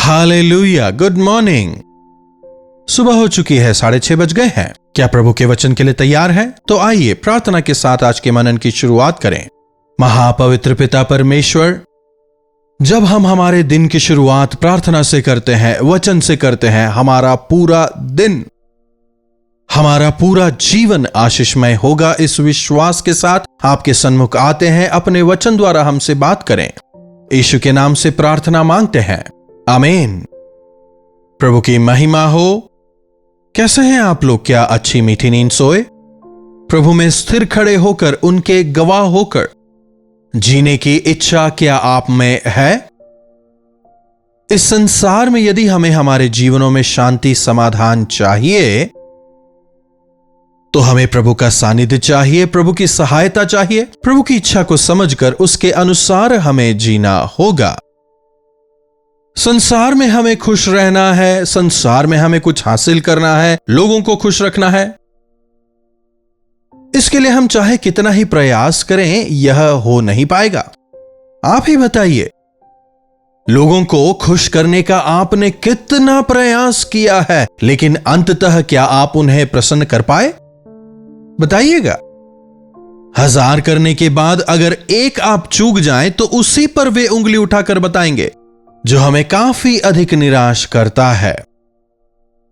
Hallelujah, good morning. सुबह हो चुकी है, 6:30 बज गए हैं। क्या प्रभु के वचन के लिए तैयार हैं? तो आइए प्रार्थना के साथ आज के मनन की शुरुआत करें। महापवित्र पिता परमेश्वर, जब हम हमारे दिन की शुरुआत प्रार्थना से करते हैं, वचन से करते हैं, हमारा पूरा दिन, हमारा पूरा जीवन आशीषमय होगा। इस विश्वास के साथ आपके सन्मुख आते हैं, अपने वचन द्वारा हमसे बात करें। यीशु के नाम से प्रार्थना मांगते हैं, आमीन। प्रभु की महिमा हो। कैसे हैं आप लोग? क्या अच्छी मीठी नींद सोए? प्रभु में स्थिर खड़े होकर, उनके गवाह होकर जीने की इच्छा क्या आप में है? इस संसार में यदि हमें हमारे जीवनों में शांति समाधान चाहिए, तो हमें प्रभु का सानिध्य चाहिए, प्रभु की सहायता चाहिए। प्रभु की इच्छा को समझकर उसके अनुसार हमें जीना होगा। संसार में हमें खुश रहना है, संसार में हमें कुछ हासिल करना है, लोगों को खुश रखना है। इसके लिए हम चाहे कितना ही प्रयास करें, यह हो नहीं पाएगा। आप ही बताइए, लोगों को खुश करने का आपने कितना प्रयास किया है, लेकिन अंततः क्या आप उन्हें प्रसन्न कर पाए? बताइएगा। 1000 करने के बाद अगर एक आप चूक जाएं, तो उसी पर वे उंगली उठाकर बताएंगे, जो हमें काफी अधिक निराश करता है।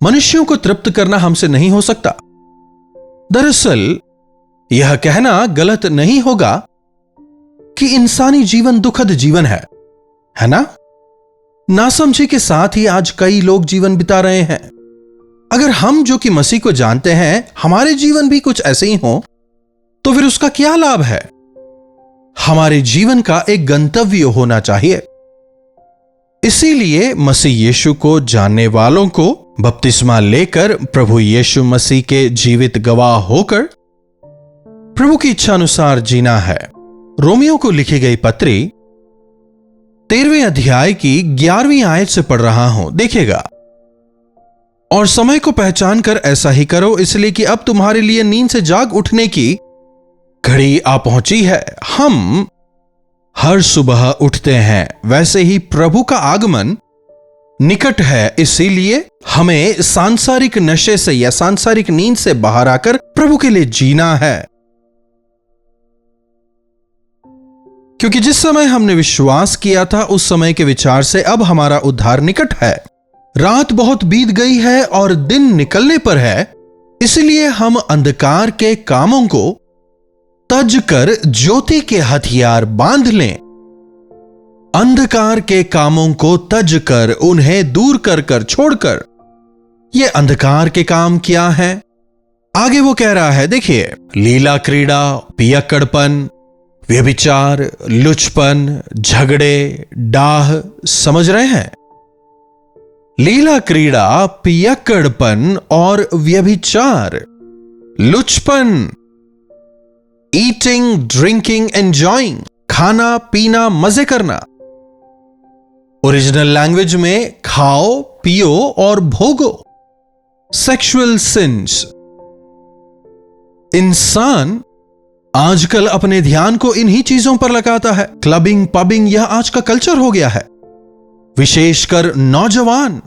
मनुष्यों को तृप्त करना हमसे नहीं हो सकता। दरअसल यह कहना गलत नहीं होगा कि इंसानी जीवन दुखद जीवन है ना? नासमझी के साथ ही आज कई लोग जीवन बिता रहे हैं। अगर हम जो कि मसीह को जानते हैं, हमारे जीवन भी कुछ ऐसे ही हो, तो फिर उसका क्या लाभ है? हमारे जीवन का एक गंतव्य होना चाहिए। इसीलिए मसीह यीशु को जानने वालों को बपतिस्मा लेकर, प्रभु यीशु मसीह के जीवित गवाह होकर प्रभु की इच्छा अनुसार जीना है। रोमियो को लिखी गई पत्री 13वें अध्याय की 11वीं आयत से पढ़ रहा हूं, देखिएगा। और समय को पहचान कर ऐसा ही करो, इसलिए कि अब तुम्हारे लिए नींद से जाग उठने की घड़ी आ पहुंची है। हम हर सुबह उठते हैं, वैसे ही प्रभु का आगमन निकट है। इसीलिए हमें सांसारिक नशे से या सांसारिक नींद से बाहर आकर प्रभु के लिए जीना है। क्योंकि जिस समय हमने विश्वास किया था, उस समय के विचार से अब हमारा उद्धार निकट है। रात बहुत बीत गई है और दिन निकलने पर है। इसलिए हम अंधकार के कामों को तज कर ज्योति के हथियार बांध लें। अंधकार के कामों को तज कर, उन्हें दूर कर कर छोड़कर। ये अंधकार के काम क्या है? आगे वो कह रहा है, देखिए, लीला क्रीड़ा, पियक्कड़पन, व्यभिचार, लुचपन, झगड़े, डाह। समझ रहे हैं? लीला क्रीड़ा, पियक्कड़पन और व्यभिचार, लुचपन, ईटिंग, ड्रिंकिंग, एंजॉइंग, खाना पीना, मजे करना। ओरिजिनल लैंग्वेज में खाओ, पियो और भोगो। Sexual since. इंसान आजकल अपने ध्यान को इन्हीं चीजों पर लगाता है। क्लबिंग, पबिंग, यह आज का कल्चर हो गया है। विशेषकर नौजवान,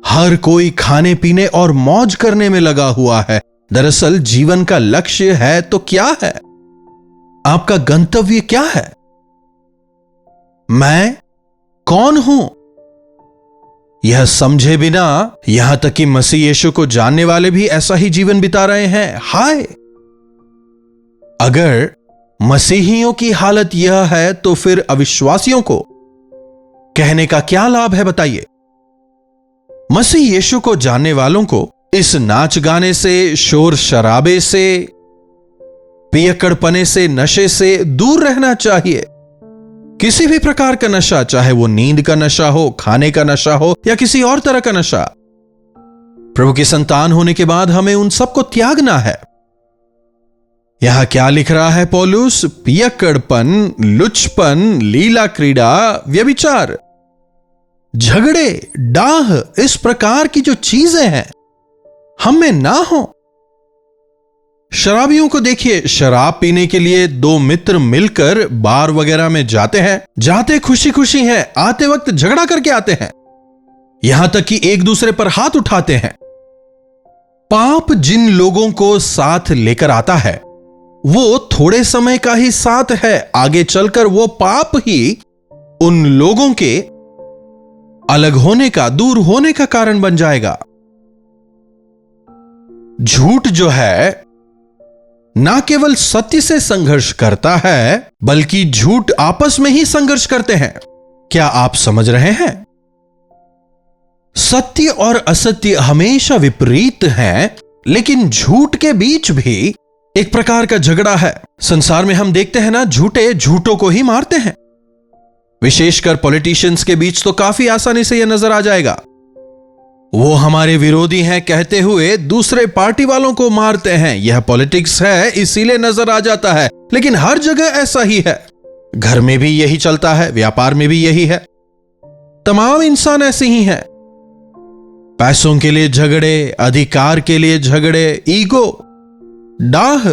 हर कोई खाने पीने और मौज करने में लगा हुआ है। दरअसल जीवन का लक्ष्य है तो क्या है? आपका गंतव्य क्या है? मैं कौन हूं? यह समझे बिना, यहां तक कि मसीह यीशु को जानने वाले भी ऐसा ही जीवन बिता रहे हैं। हाय, अगर मसीहियों की हालत यह है, तो फिर अविश्वासियों को कहने का क्या लाभ है? बताइए। मसीह यीशु को जानने वालों को इस नाच गाने से, शोर शराबे से, पियक्कड़पने से, नशे से दूर रहना चाहिए। किसी भी प्रकार का नशा, चाहे वो नींद का नशा हो, खाने का नशा हो या किसी और तरह का नशा। प्रभु की संतान होने के बाद हमें उन सबको त्यागना है। यहां क्या लिख रहा है पौलुस? पियक्कड़पन, लुचपन, लीला क्रीड़ा, व्यभिचार, झगड़े, डाह, इस प्रकार की जो चीजें हैं हम में ना हो। शराबियों को देखिए, शराब पीने के लिए दो मित्र मिलकर बार वगैरह में जाते हैं, जाते खुशी खुशी हैं, आते वक्त झगड़ा करके आते हैं, यहां तक कि एक दूसरे पर हाथ उठाते हैं। पाप जिन लोगों को साथ लेकर आता है वो थोड़े समय का ही साथ है, आगे चलकर वो पाप ही उन लोगों के अलग होने का, दूर होने का कारण बन जाएगा। झूठ जो है ना केवल सत्य से संघर्ष करता है, बल्कि झूठ आपस में ही संघर्ष करते हैं। क्या आप समझ रहे हैं? सत्य और असत्य हमेशा विपरीत हैं, लेकिन झूठ के बीच भी एक प्रकार का झगड़ा है। संसार में हम देखते हैं ना, झूठे झूठों को ही मारते हैं। विशेषकर पॉलिटिशियंस के बीच तो काफी आसानी से यह नजर आ जाएगा। वो हमारे विरोधी हैं कहते हुए दूसरे पार्टी वालों को मारते हैं। यह पॉलिटिक्स है, इसीलिए नजर आ जाता है, लेकिन हर जगह ऐसा ही है। घर में भी यही चलता है, व्यापार में भी यही है। तमाम इंसान ऐसे ही हैं। पैसों के लिए झगड़े, अधिकार के लिए झगड़े, ईगो, डाह,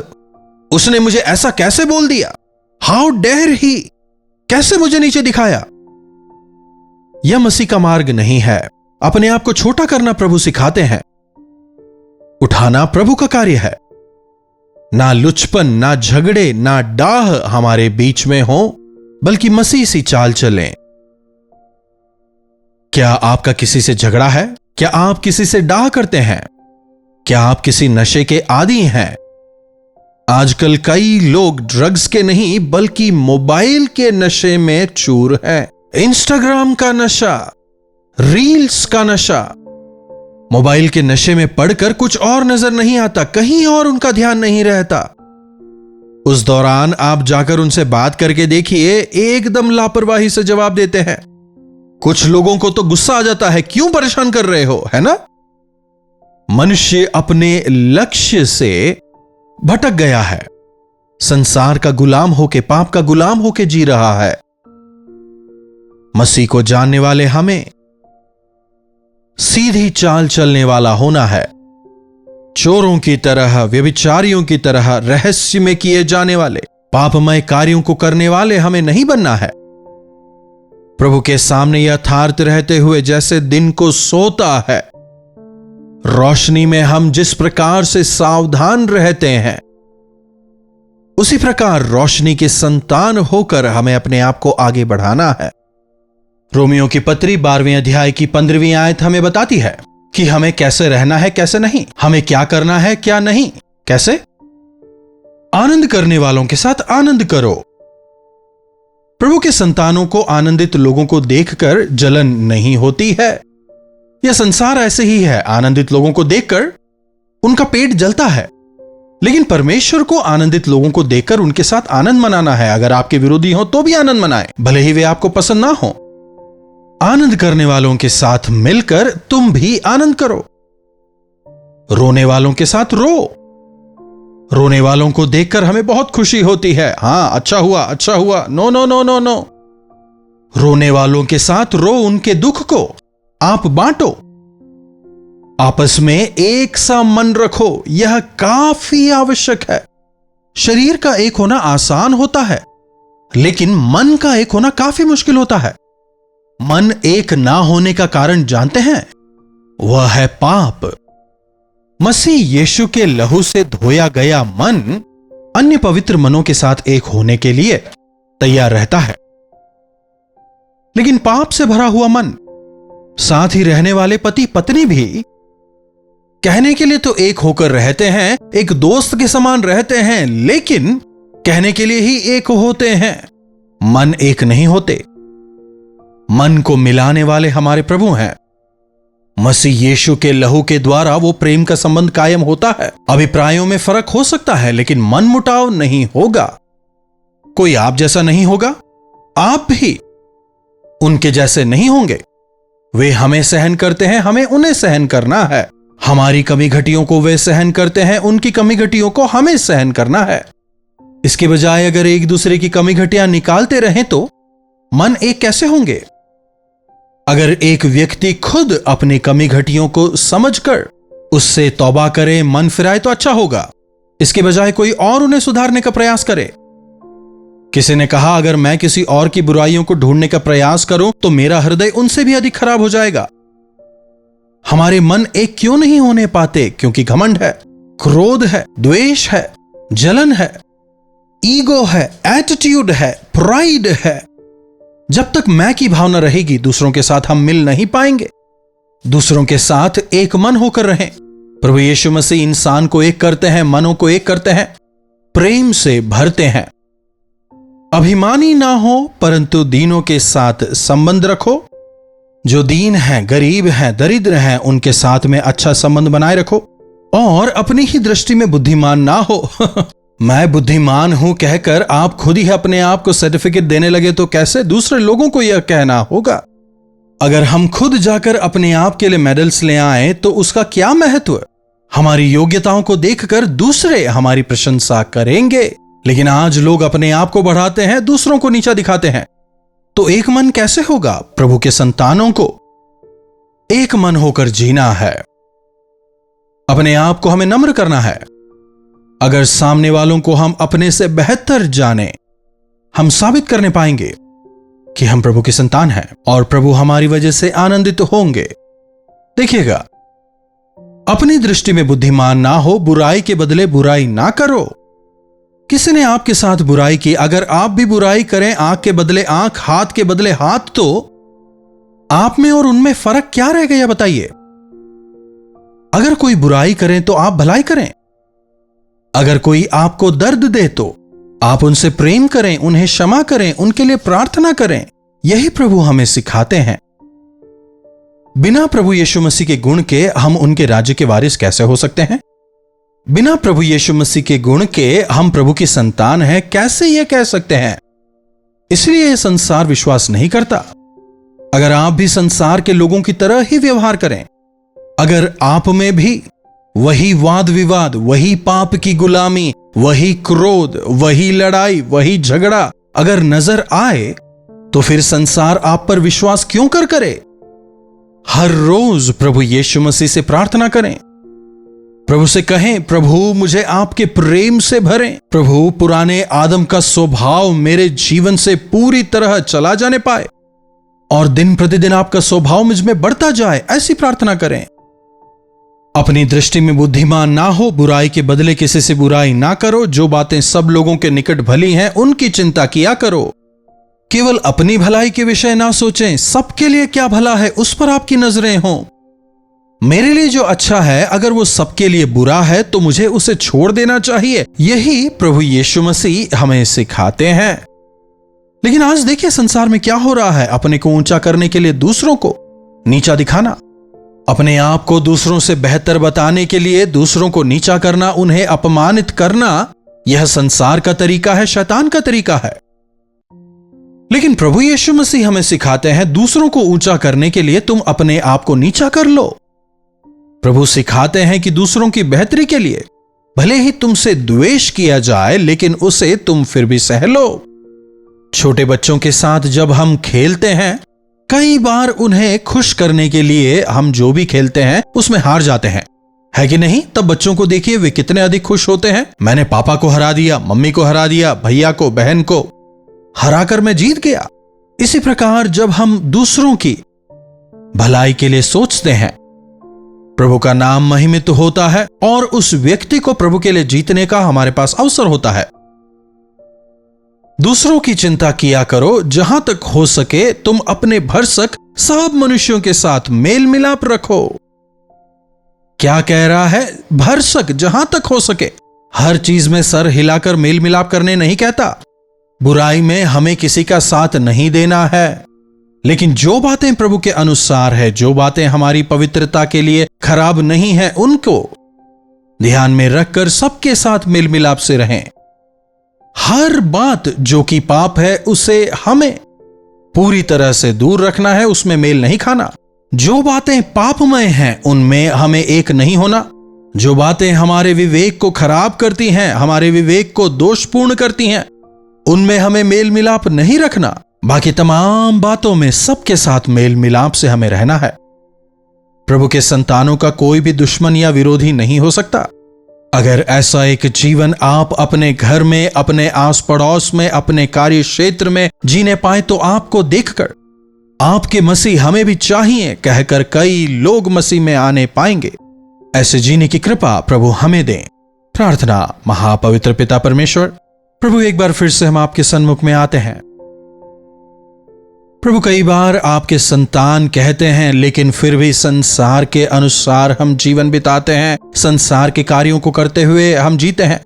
उसने मुझे ऐसा कैसे बोल दिया, हाउ डेयर ही, कैसे मुझे नीचे दिखाया। यह मसीह का मार्ग नहीं है। अपने आप को छोटा करना प्रभु सिखाते हैं, उठाना प्रभु का कार्य है। ना लुचपन, ना झगड़े, ना डाह हमारे बीच में हो, बल्कि मसीह सी चाल चलें। क्या आपका किसी से झगड़ा है? क्या आप किसी से डाह करते हैं? क्या आप किसी नशे के आदी हैं? आजकल कई लोग ड्रग्स के नहीं बल्कि मोबाइल के नशे में चूर हैं। इंस्टाग्राम का नशा, रील्स का नशा। मोबाइल के नशे में पड़कर कुछ और नजर नहीं आता, कहीं और उनका ध्यान नहीं रहता। उस दौरान आप जाकर उनसे बात करके देखिए, एकदम लापरवाही से जवाब देते हैं। कुछ लोगों को तो गुस्सा आ जाता है, क्यों परेशान कर रहे हो, है ना? मनुष्य अपने लक्ष्य से भटक गया है, संसार का गुलाम होके, पाप का गुलाम होके जी रहा है। मसीह को जानने वाले हमें सीधी चाल चलने वाला होना है। चोरों की तरह, व्यभिचारियों की तरह रहस्य में किए जाने वाले पापमय कार्यों को करने वाले हमें नहीं बनना है। प्रभु के सामने यथार्थ रहते हुए जैसे दिन को सोता है, रोशनी में हम जिस प्रकार से सावधान रहते हैं, उसी प्रकार रोशनी के संतान होकर हमें अपने आप को आगे बढ़ाना है। रोमियो की पत्री 12वें अध्याय की 15वीं आयत हमें बताती है कि हमें कैसे रहना है, कैसे नहीं, हमें क्या करना है, क्या नहीं। कैसे? आनंद करने वालों के साथ आनंद करो। प्रभु के संतानों को आनंदित लोगों को देखकर जलन नहीं होती है। यह संसार ऐसे ही है, आनंदित लोगों को देखकर उनका पेट जलता है, लेकिन परमेश्वर को आनंदित लोगों को देखकर उनके साथ आनंद मनाना है। अगर आपके विरोधी हो तो भी आनंद मनाएं, भले ही वे आपको पसंद ना हो। आनंद करने वालों के साथ मिलकर तुम भी आनंद करो। रोने वालों के साथ रो। रोने वालों को देखकर हमें बहुत खुशी होती है। हां, अच्छा हुआ, अच्छा हुआ। No no no no no. रोने वालों के साथ रो, उनके दुख को आप बांटो। आपस में एक सा मन रखो, यह काफी आवश्यक है। शरीर का एक होना आसान होता है, लेकिन मन का एक होना काफी मुश्किल होता है। मन एक ना होने का कारण जानते हैं? वह है पाप। मसीह यीशु के लहू से धोया गया मन अन्य पवित्र मनों के साथ एक होने के लिए तैयार रहता है, लेकिन पाप से भरा हुआ मन, साथ ही रहने वाले पति पत्नी भी कहने के लिए तो एक होकर रहते हैं, एक दोस्त के समान रहते हैं, लेकिन कहने के लिए ही एक होते हैं, मन एक नहीं होते। मन को मिलाने वाले हमारे प्रभु हैं। मसीह यीशु के लहू के द्वारा वो प्रेम का संबंध कायम होता है। अभिप्रायों में फर्क हो सकता है, लेकिन मन मुटाव नहीं होगा। कोई आप जैसा नहीं होगा, आप भी उनके जैसे नहीं होंगे। वे हमें सहन करते हैं, हमें उन्हें सहन करना है। हमारी कमी घटियों को वे सहन करते हैं, उनकी कमी घटियों को हमें सहन करना है। इसके बजाय अगर एक दूसरे की कमी घटियां निकालते रहें तो मन एक कैसे होंगे? अगर एक व्यक्ति खुद अपनी कमी घटियों को समझकर उससे तौबा करे, मन फिराए तो अच्छा होगा। इसके बजाय कोई और उन्हें सुधारने का प्रयास करे। किसी ने कहा, अगर मैं किसी और की बुराइयों को ढूंढने का प्रयास करूं तो मेरा हृदय उनसे भी अधिक खराब हो जाएगा। हमारे मन एक क्यों नहीं होने पाते? क्योंकि घमंड है, क्रोध है, द्वेष है, जलन है, ईगो है, एटीट्यूड है, प्राइड है। जब तक मैं की भावना रहेगी, दूसरों के साथ हम मिल नहीं पाएंगे। दूसरों के साथ एक मन होकर रहें। प्रभु यीशु मसीह इंसान को एक करते हैं, मनों को एक करते हैं, प्रेम से भरते हैं। अभिमानी ना हो परंतु दीनों के साथ संबंध रखो। जो दीन हैं, गरीब हैं, दरिद्र हैं, उनके साथ में अच्छा संबंध बनाए रखो। और अपनी ही दृष्टि में बुद्धिमान ना हो। मैं बुद्धिमान हूं कहकर आप खुद ही अपने आप को सर्टिफिकेट देने लगे तो कैसे दूसरे लोगों को यह कहना होगा? अगर हम खुद जाकर अपने आप के लिए मेडल्स ले आए तो उसका क्या महत्व? हमारी योग्यताओं को देखकर दूसरे हमारी प्रशंसा करेंगे। लेकिन आज लोग अपने आप को बढ़ाते हैं, दूसरों को नीचा दिखाते हैं। तो एक मन कैसे होगा? प्रभु के संतानों को एक मन होकर जीना है। अपने आप को हमें नम्र करना है। अगर सामने वालों को हम अपने से बेहतर जाने, हम साबित करने पाएंगे कि हम प्रभु के संतान हैं और प्रभु हमारी वजह से आनंदित होंगे। देखिएगा, अपनी दृष्टि में बुद्धिमान ना हो, बुराई के बदले बुराई ना करो। किसी ने आपके साथ बुराई की, अगर आप भी बुराई करें, आंख के बदले आंख, हाथ के बदले हाथ, तो आप में और उनमें फर्क क्या रह गया बताइए? अगर कोई बुराई करें तो आप भलाई करें। अगर कोई आपको दर्द दे तो आप उनसे प्रेम करें, उन्हें क्षमा करें, उनके लिए प्रार्थना करें। यही प्रभु हमें सिखाते हैं। बिना प्रभु यीशु मसीह के गुण के हम उनके राज्य के वारिस कैसे हो सकते हैं? बिना प्रभु यीशु मसीह के गुण के हम प्रभु की संतान हैं कैसे यह कह सकते हैं? इसलिए यह संसार विश्वास नहीं करता। अगर आप भी संसार के लोगों की तरह ही व्यवहार करें, अगर आप में भी वही वाद विवाद, वही पाप की गुलामी, वही क्रोध, वही लड़ाई, वही झगड़ा अगर नजर आए, तो फिर संसार आप पर विश्वास क्यों करे? हर रोज प्रभु यीशु मसीह से प्रार्थना करें। प्रभु से कहें, प्रभु मुझे आपके प्रेम से भरें। प्रभु पुराने आदम का स्वभाव मेरे जीवन से पूरी तरह चला जाने पाए और दिन प्रतिदिन आपका स्वभाव मुझ में बढ़ता जाए। ऐसी प्रार्थना करें। अपनी दृष्टि में बुद्धिमान ना हो, बुराई के बदले किसी से बुराई ना करो। जो बातें सब लोगों के निकट भली हैं उनकी चिंता किया करो। केवल अपनी भलाई के विषय ना सोचें, सबके लिए क्या भला है उस पर आपकी नजरें हों। मेरे लिए जो अच्छा है, अगर वो सबके लिए बुरा है तो मुझे उसे छोड़ देना चाहिए। यही प्रभु यीशु मसीह हमें सिखाते हैं। लेकिन आज देखिए संसार में क्या हो रहा है। अपने को ऊंचा करने के लिए दूसरों को नीचा दिखाना, अपने आप को दूसरों से बेहतर बताने के लिए दूसरों को नीचा करना, उन्हें अपमानित करना, यह संसार का तरीका है, शैतान का तरीका है। लेकिन प्रभु यीशु मसीह हमें सिखाते हैं, दूसरों को ऊंचा करने के लिए तुम अपने आप को नीचा कर लो। प्रभु सिखाते हैं कि दूसरों की बेहतरी के लिए भले ही तुमसे द्वेष किया जाए, लेकिन उसे तुम फिर भी सह लो। छोटे बच्चों के साथ जब हम खेलते हैं, कई बार उन्हें खुश करने के लिए हम जो भी खेलते हैं उसमें हार जाते हैं, है कि नहीं? तब बच्चों को देखिए, वे कितने अधिक खुश होते हैं। मैंने पापा को हरा दिया, मम्मी को हरा दिया, भैया को, बहन को हराकर मैं जीत गया। इसी प्रकार जब हम दूसरों की भलाई के लिए सोचते हैं, प्रभु का नाम महिमित होता है और उस व्यक्ति को प्रभु के लिए जीतने का हमारे पास अवसर होता है। दूसरों की चिंता किया करो। जहां तक हो सके तुम अपने भरसक सब मनुष्यों के साथ मेल मिलाप रखो। क्या कह रहा है? भरसक, जहां तक हो सके। हर चीज में सर हिलाकर मेल मिलाप करने नहीं कहता। बुराई में हमें किसी का साथ नहीं देना है, लेकिन जो बातें प्रभु के अनुसार है, जो बातें हमारी पवित्रता के लिए खराब नहीं है, उनको ध्यान में रखकर सबके साथ मेल मिलाप से रहें। हर बात जो कि पाप है उसे हमें पूरी तरह से दूर रखना है, उसमें मेल नहीं खाना। जो बातें पापमय हैं उनमें हमें एक नहीं होना। जो बातें हमारे विवेक को खराब करती हैं, हमारे विवेक को दोषपूर्ण करती हैं, उनमें हमें मेल मिलाप नहीं रखना। बाकी तमाम बातों में सबके साथ मेल मिलाप से हमें रहना है। प्रभु के संतानों का कोई भी दुश्मन या विरोधी नहीं हो सकता। अगर ऐसा एक जीवन आप अपने घर में, अपने आस पड़ोस में, अपने कार्य क्षेत्र में जीने पाए तो आपको देखकर आपके मसीह हमें भी चाहिए कहकर कई लोग मसीह में आने पाएंगे। ऐसे जीने की कृपा प्रभु हमें दें। प्रार्थना। महापवित्र पिता परमेश्वर, प्रभु एक बार फिर से हम आपके सन्मुख में आते हैं। प्रभु कई बार आपके संतान कहते हैं, लेकिन फिर भी संसार के अनुसार हम जीवन बिताते हैं, संसार के कार्यों को करते हुए हम जीते हैं।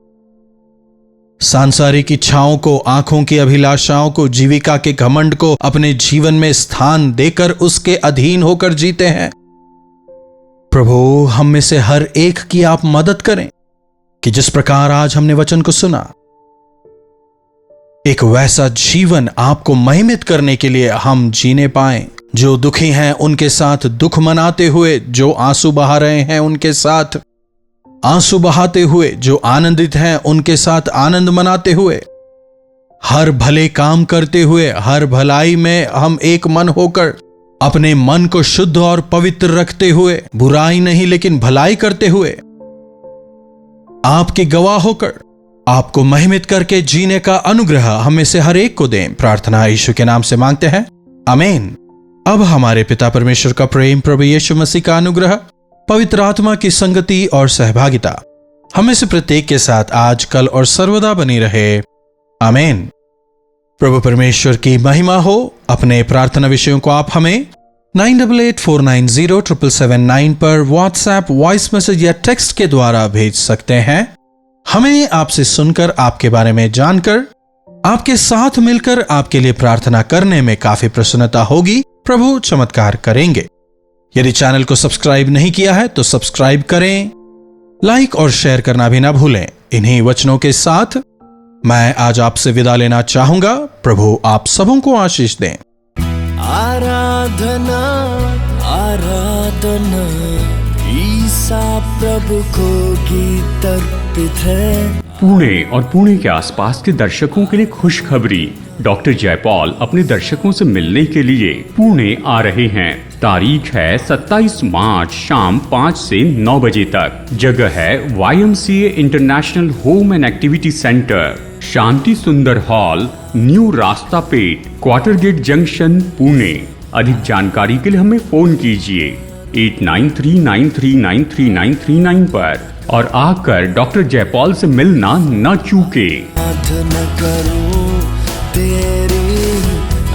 सांसारिक इच्छाओं को, आंखों की अभिलाषाओं को, जीविका के घमंड को अपने जीवन में स्थान देकर उसके अधीन होकर जीते हैं। प्रभु हम में से हर एक की आप मदद करें कि जिस प्रकार आज हमने वचन को सुना, एक वैसा जीवन आपको महिमित करने के लिए हम जीने पाएं। जो दुखी हैं उनके साथ दुख मनाते हुए, जो आंसू बहा रहे हैं उनके साथ आंसू बहाते हुए, जो आनंदित हैं उनके साथ आनंद मनाते हुए, हर भले काम करते हुए, हर भलाई में हम एक मन होकर अपने मन को शुद्ध और पवित्र रखते हुए, बुराई नहीं लेकिन भलाई करते हुए, आपके गवाह होकर आपको महिमित करके जीने का अनुग्रह हमें से हर एक को दें। प्रार्थना यीशु के नाम से मांगते हैं, आमीन। अब हमारे पिता परमेश्वर का प्रेम, प्रभु यीशु मसीह का अनुग्रह, पवित्र आत्मा की संगति और सहभागिता हमें से प्रत्येक के साथ आज, कल और सर्वदा बनी रहे, आमीन। प्रभु परमेश्वर की महिमा हो। अपने प्रार्थना विषयों को आप हमें 9884907779 पर व्हाट्सएप वॉइस मैसेज या टेक्स्ट के द्वारा भेज सकते हैं। हमें आपसे सुनकर, आपके बारे में जानकर, आपके साथ मिलकर आपके लिए प्रार्थना करने में काफी प्रसन्नता होगी। प्रभु चमत्कार करेंगे। यदि चैनल को सब्सक्राइब नहीं किया है तो सब्सक्राइब करें, लाइक और शेयर करना भी ना भूलें। इन्हीं वचनों के साथ मैं आज आपसे विदा लेना चाहूंगा। प्रभु आप सबों को आशीष दें। आराधना आराधना ईसा प्रभु को गीत अर्पित है। पुणे और पुणे के आसपास के दर्शकों के लिए खुशखबरी। डॉक्टर जयपॉल अपने दर्शकों से मिलने के लिए पुणे आ रहे हैं। तारीख है 27 मार्च शाम 5 से 9 बजे तक। जगह है YMCA international home and activity centre, Shanti Sundar hall, new Rasta Peth, quarter gate junction, Pune. अधिक जानकारी के लिए हमें फोन कीजिए 8939393939 पर और आकर डॉक्टर जयपॉल से मिलना न चूके। आराधना करूं तेरी,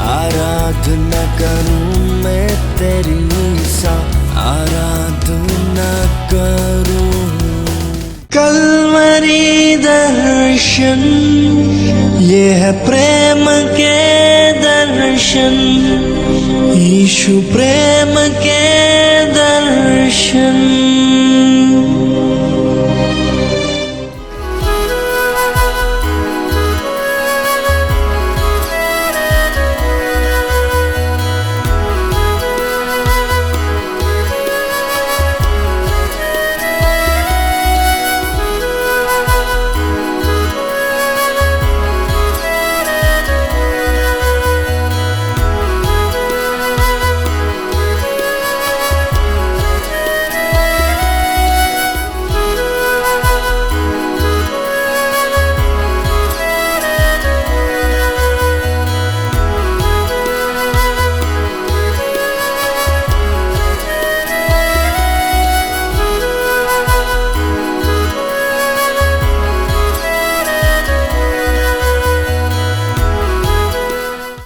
आराधना करूं मैं तेरी ईसा, आराधना करूं। कलवरी दर्शन, ये है प्रेम के दर्शन, यीशु प्रेम के दर्शन।